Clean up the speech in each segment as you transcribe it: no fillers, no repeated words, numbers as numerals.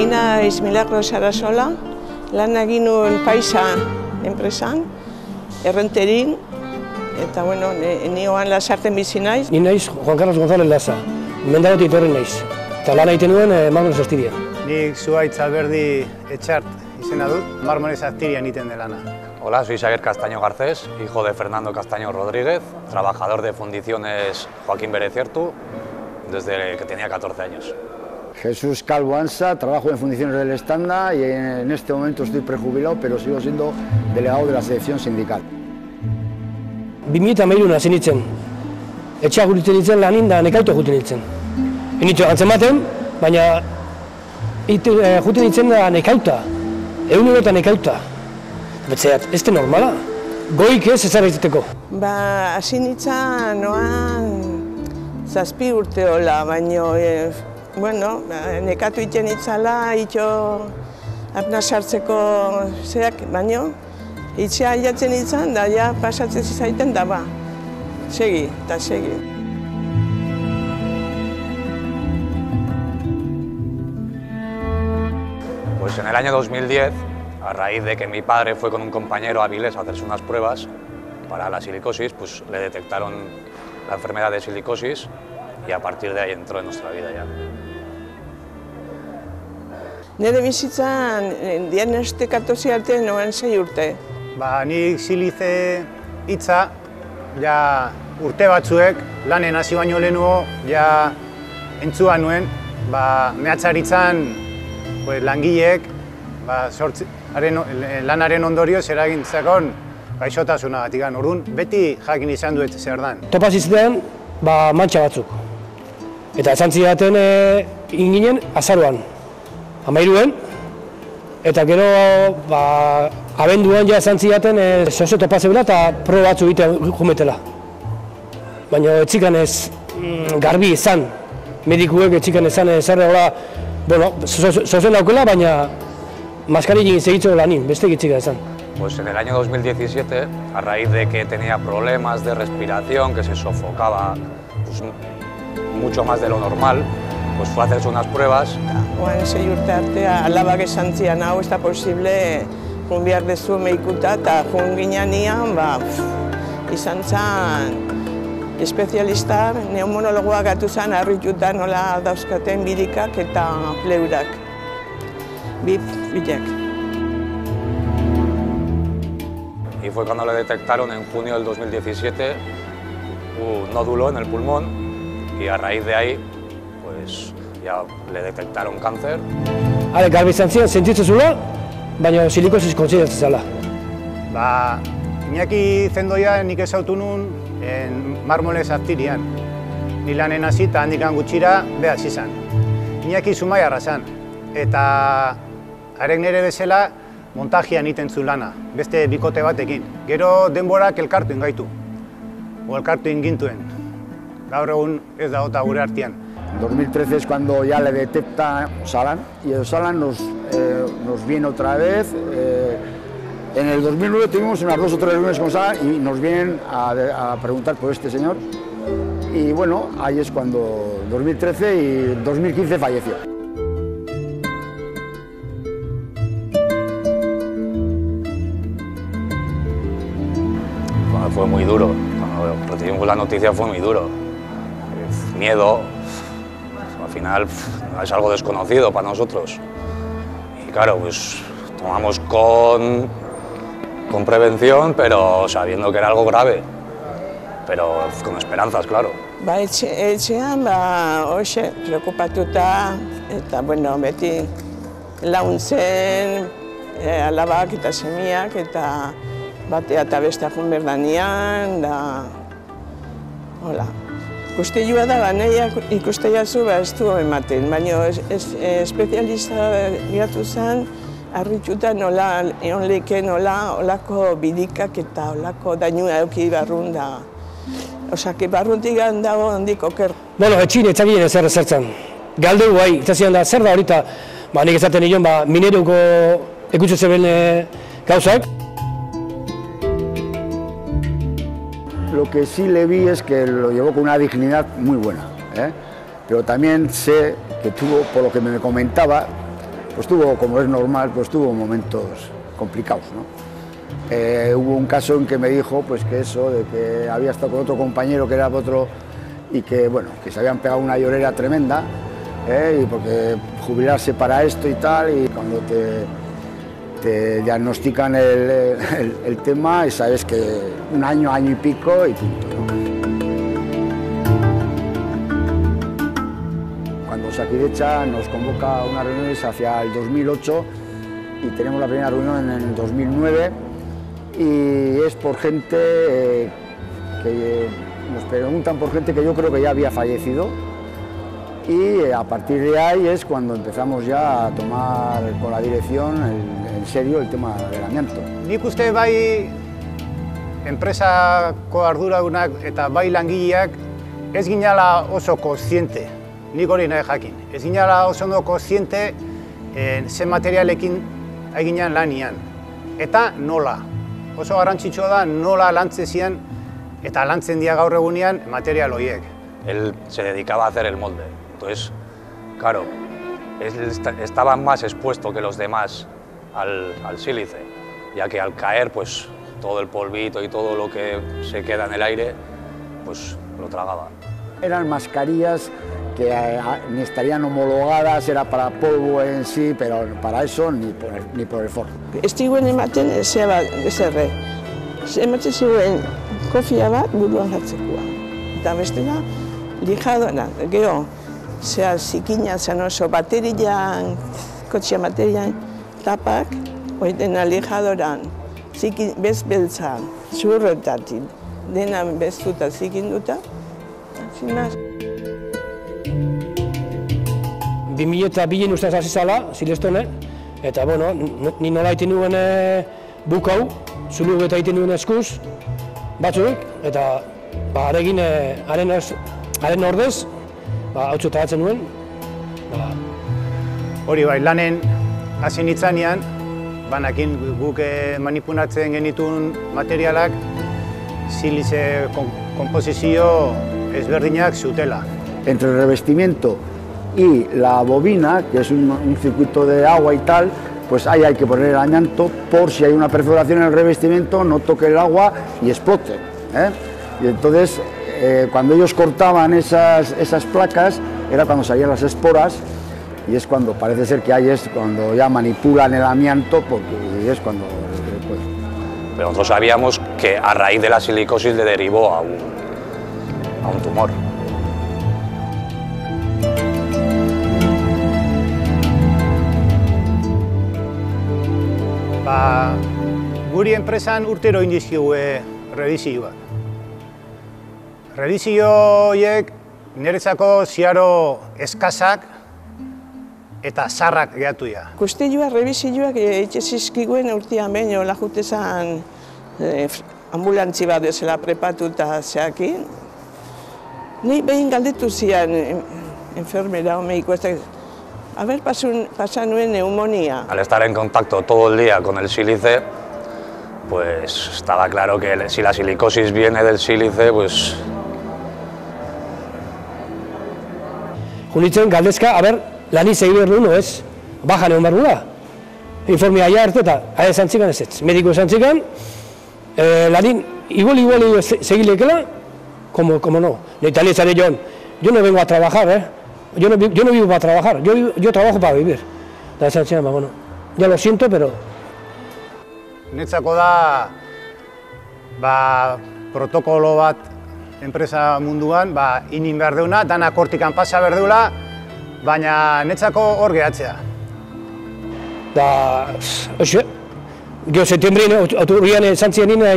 Ni naiz Milagros Sarasola, lan egin nuen Paisa enpresan, errenterin, eta bueno, ni oan Lasarten bizi naiz. Ni naiz Juan Carlos González Laza, Mendarotik etorri naiz, eta lan egiten nuen Marmoles Astirian. Nik Zuhaitz Alberdi Etxart izena dut, Marmoles Astirian egiten de lana. Hola, soy Xavier Castaño Garcés, hijo de Fernando Castaño Rodríguez, trabajador de Fundiciones Joaquín Bereciertu desde que tenía 14 años. Jesús Calvo Ansa, trabajo en Fundiciones del Estanda y en este momento estoy prejubilado, pero sigo siendo delegado de la sección sindical. 2013 hasi nintzen, etxeak juten nintzen lanin da nekauto juten nintzen. Nintzen antzematen, baina juten nintzen da nekauta, egunerotan nekauta. Betzeat, ez da normala, goik ez ezara izateko. Hasi nintzen noan 7 urte hola, baina bueno, nekatu iten itzala, apna sartzeko zeak, baina itxea jatzen itzan, da ja pasatzen zaiten da ba. Segi, eta segi. Pues en el año 2010, a raíz de que mi padre fue con un compañero a Avilés a hacerse unas pruebas para la silicosis, pues le detectaron la enfermedad de silicosis y a partir de ahí entró en nuestra vida ya. Nire bizitzan diagnostikatu zidaten noen 6 urte. Nik silize hitza ja urte batzuek lanen hasi baino lehenago ja entzua nuen, mehatzaritzan langileek lanaren ondorioz eragintzakon gaixotasunagatik. Orduan beti jakin izan duet zer dan. Topaz izaten, mantxa batzuk. Eta esan zidaten inginen azaroan. 13, eta gero abenduan ja esan zidaten zozo topazebela eta proba batzu egiten jumetela. Baina etxikan ez garbi izan, medikuek etxikan izan zer hola, bueno, zozen daukela, baina maskarillin segitzo lanin, beste etxika izan. Pues en el año 2017, a raíz de que tenía problemas de respiración, que se sofocaba pues, mucho más de lo normal, pues fue a hacerse unas pruebas. Oan 6 urte arte, alabak esan zian, hau ez da posible, jun behar dezu meikuta, eta jun ginean ian, izan zen espezialista, neumonologoa gatu zen, harrituta nola dauzkaten birikak eta pleurak. Bilak. Y fue cuando le detectaron en junio del 2017 un nódulo en el pulmón y a raíz de ahí pues ya le detectaron cáncer. Garbi izan zian, sentitzen zula, baina silikosis kontzidentza zela. Iñaki Zendoia nik ezautu nun Marmoles Astirian. Ni lanen hasi eta handikan gutxira behaz izan. Iñaki Zumaiarra zan, eta harek nire bezala montajian egiten zu lana, beste bikote batekin. Gero denborak elkartu ingaitu, elkartu ingintuen. Gaur egun ez da gota gure artean. En 2013 es cuando ya le detecta Osalan, y Osalan nos viene otra vez. En el 2009 tuvimos unas 2 o 3 reuniones con Osalan y nos vienen a preguntar por este señor. Y bueno, ahí es cuando 2013 y 2015 falleció. Fue muy duro, cuando recibimos la noticia fue muy duro. Miedo, al final es algo desconocido para nosotros. Y claro, pues tomamos con prevención, pero sabiendo que era algo grave, pero con esperanzas, claro. Etxean, hoxe, preokupatuta, eta, bueno, beti launtzen, alabak eta semiak, eta batea eta bestea jun berdanean, da, hola. Guztiua da, nahiak ikusteia zu ez du ematen, baina espezialista giratu zen, harrituta nola, egon leke nola, olako bidikak eta olako dainua euki barrun da. Osake, barruntik dago handik oker. Bueno, etxin etzakien zer zertzen. Galdu bai, itzazian da, zer da horita, nik ezaten nion, mineruko ekutsu zeben gauzak. Lo que sí le vi es que lo llevó con una dignidad muy buena, pero también sé que tuvo, por lo que me comentaba, pues tuvo, como es normal, pues tuvo momentos complicados, ¿no? Hubo un caso en que me dijo pues que eso, de que había estado con otro compañero que era otro y que, bueno, que se habían pegado una llorera tremenda, y porque jubilarse para esto y tal, y cuando te diagnostican el tema y sabes que un año, año y pico y punto, ¿no? Cuando Osakidetza nos convoca a unas reuniones hacia el 2008 y tenemos la primera reunión en el 2009 y es por gente que nos preguntan por gente que yo creo que ya había fallecido y a partir de ahí es cuando empezamos ya a tomar con la dirección en serio el tema del amianto. Nik uste bai enpresako arduradunak eta bai langileak ez ginala oso kontziente, nik hori nahi jakin. Ez ginala oso ondo kontziente ze materialekin eginan lanian eta nola. Oso garrantzitsua da nola lantzezian eta lantzen dira gaur egunean material horiek. Él se dedicaba a hacer el molde, entonces, claro, él estaba más expuesto que los demás al sílice, ya que al caer, pues, todo el polvito y todo lo que se queda en el aire, pues, lo tragaba. Eran mascarillas que ni estarían homologadas, era para polvo en sí, pero para eso ni por el forro. Estiguen ematen ezerre. Ematen ziguen kofia bat buruan jartzekoa. Eta bestela, lijadora, gero, zikina zen oso baterian, kotxea baterian, tapak, dena lijadoran, bez-beltza, zurretatik, dena beztuta zikinduta, sin más. 2002 ustez hasi zala, Silestone, eta bueno, ni nola egiten nuen bukau, zulu eta egiten nuen eskuz, batzuk, eta harekin, haren ordez, hau txotatzen nuen. Hori bai, lanen hasi nitzanean, banakin guk manipulatzen genituen materialak silice komposizio ezberdinak zutela. Entre el revestimiento y la bobina, que es un circuito de agua y tal, pues ahí hay que poner el amianto por si hay una perforación en el revestimiento, no toque el agua y explote, ¿eh? Y entonces, cuando ellos cortaban esas placas, era cuando salían las esporas y es cuando parece ser que ahí es cuando ya manipulan el amianto, porque es cuando... Pues... Pero nosotros sabíamos que a raíz de la silicosis le derivó a un tumor. Guri enpresan urtero indizkigu revisioak. Revisio horiek niretzako ziaro eskasak eta zarrak gehatu dira. Guztiua revisioak eitxe zizkiguen urtean behin, hola jutezan ambulantzi bat bezala prepatuta zeakin. Ni behin galdetu zian enfermera o mediko, a ver, pasa nuen neumonía. Al estar en contacto todo el día con el sílice, pues estaba claro que si la silicosis viene del sílice, pues... Junitzen galdezka, a ber, lani segi behar duen, ez? Bajan egon behar duela. Informea ja arte eta, hain zantzikan ez ez. Mediko zantzikan, lanin, igual segi lekela, como no. Eta liezare joan, yo no vengo a trabajar, Yo no vivo para trabajar, yo trabajo para vivir. Da esan zian, bueno, ya lo siento, pero... Netzako da, protokolo bat enpresa munduan, inin behar deuna, dana kortikan pasa behar deula, baina netzako hor gehatzea. Da, oxe, gero septiembrien, oturrian esan zian nina,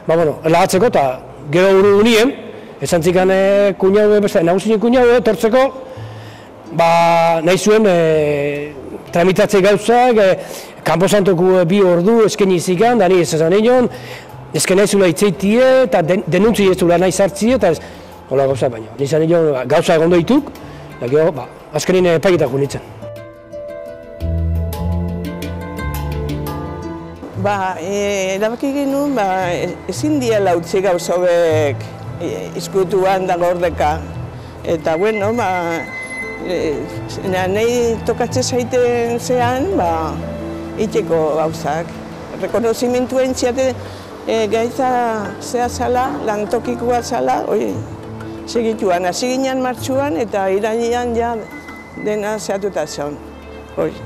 bueno, lagatzeko, eta gero uru nien, esan zikan kuñaue, nagusinen kuñaue, tortzeko, nahi zuen tramitatze gauzak, kanposantoko 2 ordu eskeni zikan, da ni ez esan egin, ezken nahi zula itzeitie, eta denuntzi ez zula nahi sartzie, eta hola gauza baina. Nizan egin gauza egon doituk, eta gero, azkenin epaiketak junitzen. Erabaki genuen, ezin diela utzi gauzobek izkutuan da gordeka. Eta, bueno, nahi tokatzen zaiten zean, iteko gauzak. Rekonozimentua entziate gaitza zea zala, lantokikoa zala, segituan, hasi ginen martxuan eta irailean ja dena zehatuta zeon.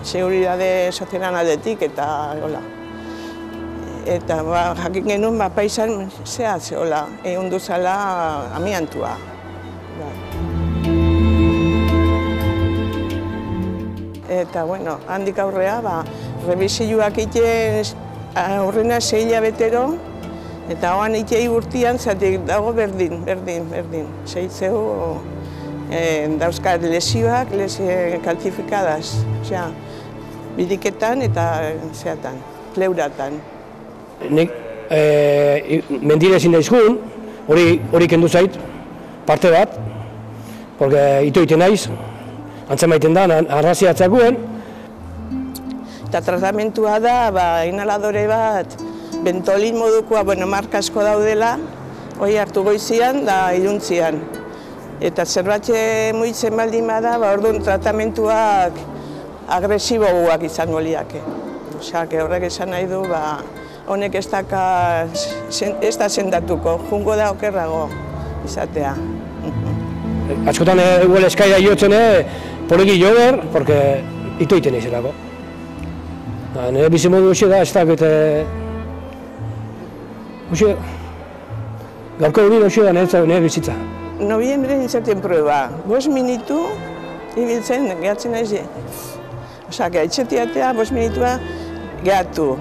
Seguridade sozialan aldetik eta hola. Eta jakin genuen paisan zehaz, hola, ehundu zala amiantua. Eta, bueno, handik aurrea, rebisioak iten aurrena 6 hilabetero, eta hoan itei urtean, zatik dago berdin. 6 zeu dauzkat lesioak, kaltifikadas, osea, biriketan eta zeatan, pleuratan. Nik mendire ezin daizkun, hori kendu zait, parte bat, porque ito iten naiz, antzemaiten da, arraziatzakuen. Eta tratamentua da, inhaladore bat, bentolin modukoa, marka asko daudela, hori hartu goizian da iluntzian. Eta zerbatxe muitzen baldin bada, orduan tratamentuak agresiboak izango liake. Osea, horrek esan nahi du, honek ez da sendatuko, jungo da okerrago izatea. Askotan eguel eskaira jotzen, polegi jo ber, porque ito iten izanako. Nire bizimodu hoxe da, ez dakit... Gaurko hori hoxe da nire bizitza. Noviembre izaten prueba, 5 minutu ibiltzen gehatzen naiz. Osa, etxetiatea 5 minutua gehatu.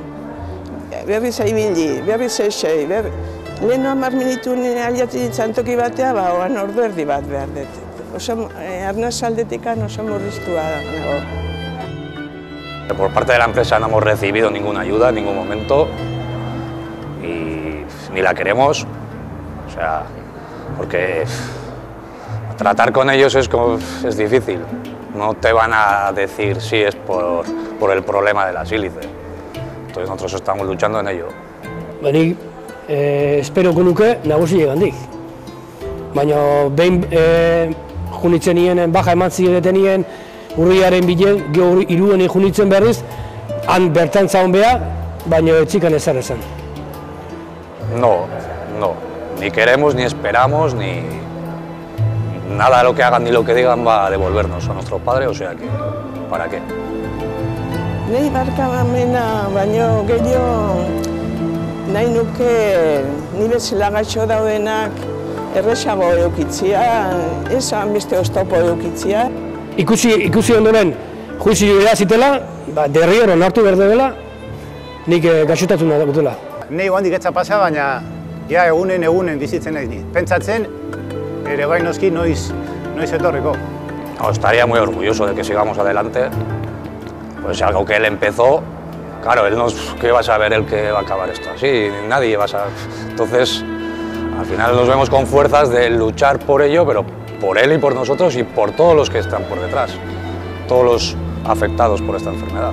Berriz ibili, berriz esei, leheno 10 minutu nire aliatzen ditzantoki batea, oan ordu erdi bat behar dut. Oso, arnaz aldetikan oso murriztua nago. Por parte de la empresa no hemos recibido ninguna ayuda en ningún momento y ni la queremos, o sea, porque tratar con ellos es difícil. No te van a decir si es por el problema de la sílice. Entonces nosotros estamos luchando en ello. Nik esperoko nuke nagusi gandik. Baina behin junitzen nien, baja eman ziretenien, urriaren bilen, geho iruen junitzen berriz, han bertan zaun beha, baina etxikan ezer esan. No. Ni queremos, ni esperamos, ni nada de lo que hagan ni lo que digan va a devolvernos a nuestro padre, o sea que, ¿para qué? Nahi barkamena, baino gehiago nahi nuke ni bezala gaixo daudenak errezago edukitzia, esan beste oztopo edukitzia. Ikusi ondoren, juizio erazitela, derrieron hartu berde dela, nik gaixotatu nahi dutela. Nei handik etza pasa, baina ja egunen bizitzen nahi dit. Pentsatzen, ere bai noski noiz etorriko. No, estaría muy orgulloso de que sigamos adelante. Pues algo que él empezó, claro, él no que va a saber él que va a acabar esto así, nadie va a saber. Entonces, al final nos vemos con fuerzas de luchar por ello, pero por él y por nosotros y por todos los que están por detrás, todos los afectados por esta enfermedad.